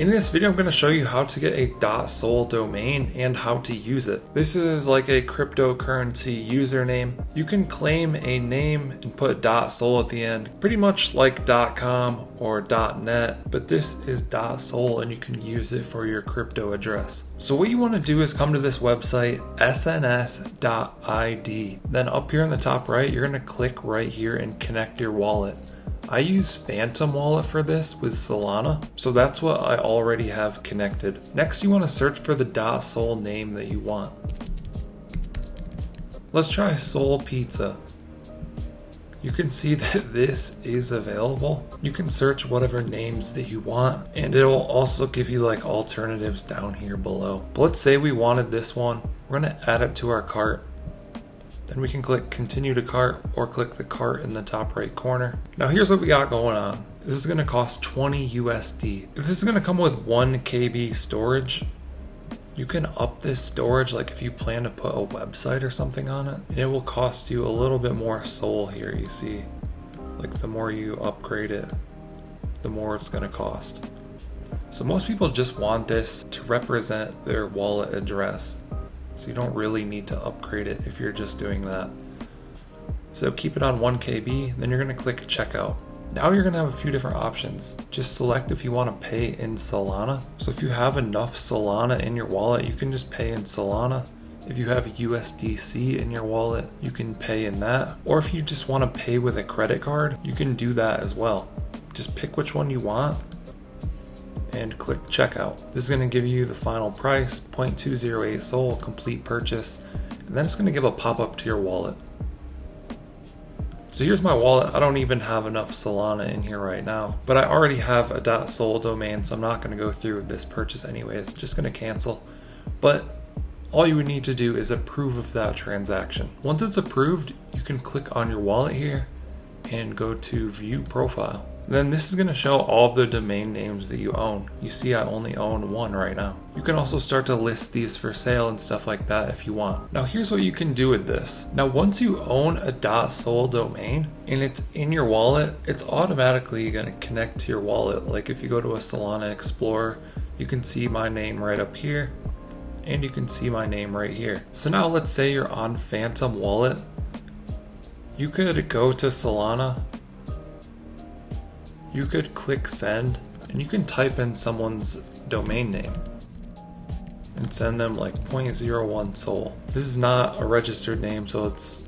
In this video, I'm going to show you how to get a .sol domain and how to use it. This is like a cryptocurrency username. You can claim a name and put .sol at the end, pretty much like .com or .net, but this is .sol and you can use it for your crypto address. So what you want to do is come to this website, sns.id. Then up here in the top right, you're going to click right here and connect your wallet. I use Phantom Wallet for this with Solana, so that's what I already have connected. Next, you want to search for the .sol name that you want. Let's try Soul Pizza. You can see that this is available. You can search whatever names that you want, and it'll also give you like alternatives down here below. But let's say we wanted this one. We're going to add it to our cart. Then we can click continue to cart or click the cart in the top right corner. Now here's what we got going on. This is going to cost 20 USD. If this is going to come with 1 KB storage, you can up this storage like if you plan to put a website or something on it. And it will cost you a little bit more SOL here, you see. Like the more you upgrade it, the more it's going to cost. So most people just want this to represent their wallet address. So you don't really need to upgrade it if you're just doing that. So keep it on 1 KB, then you're going to click checkout. Now you're going to have a few different options. Just select if you want to pay in Solana. So if you have enough Solana in your wallet, you can just pay in Solana. If you have USDC in your wallet, you can pay in that. Or if you just want to pay with a credit card, you can do that as well. Just pick which one you want and click checkout. This is going to give you the final price, 0.208 SOL, complete purchase, and then it's going to give a pop-up to your wallet. So here's my wallet. I don't even have enough Solana in here right now, but I already have a .sol domain, so I'm not going to go through this purchase anyways. Just going to cancel. But all you would need to do is approve of that transaction. Once it's approved, you can click on your wallet here and go to view profile. Then this is going to show all of the domain names that you own. You see I only own 1 right now. You can also start to list these for sale and stuff like that if you want. Now here's what you can do with this. Now once you own a .sol domain and it's in your wallet, it's automatically going to connect to your wallet. Like if you go to a Solana Explorer, you can see my name right up here and you can see my name right here. So now let's say you're on Phantom Wallet. You could go to Solana. You could click send and you can type in someone's domain name and send them like 0.01 SOL. This is not a registered name, so it's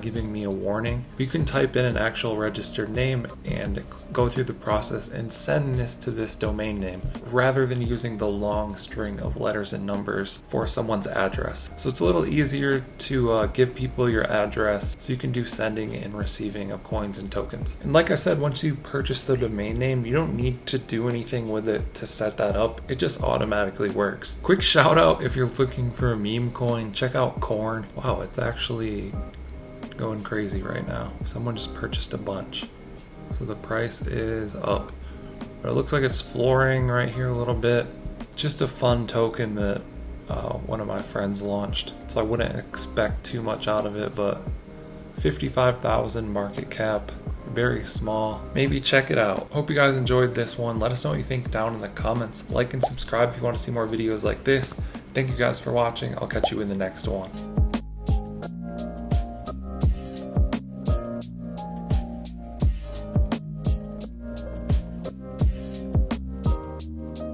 giving me a warning. You can type in an actual registered name and go through the process and send this to this domain name rather than using the long string of letters and numbers for someone's address. So it's a little easier to give people your address so you can do sending and receiving of coins and tokens. And like I said, once you purchase the domain name, you don't need to do anything with it to set that up. It just automatically works. Quick shout out if you're looking for a meme coin, check out Corn. Wow, it's actually going crazy right now. Someone just purchased a bunch. So the price is up. But it looks like it's flooring right here a little bit. Just a fun token that one of my friends launched. So I wouldn't expect too much out of it, but 55,000 market cap. Very small. Maybe check it out. Hope you guys enjoyed this one. Let us know what you think down in the comments. Like and subscribe if you want to see more videos like this. Thank you guys for watching. I'll catch you in the next one.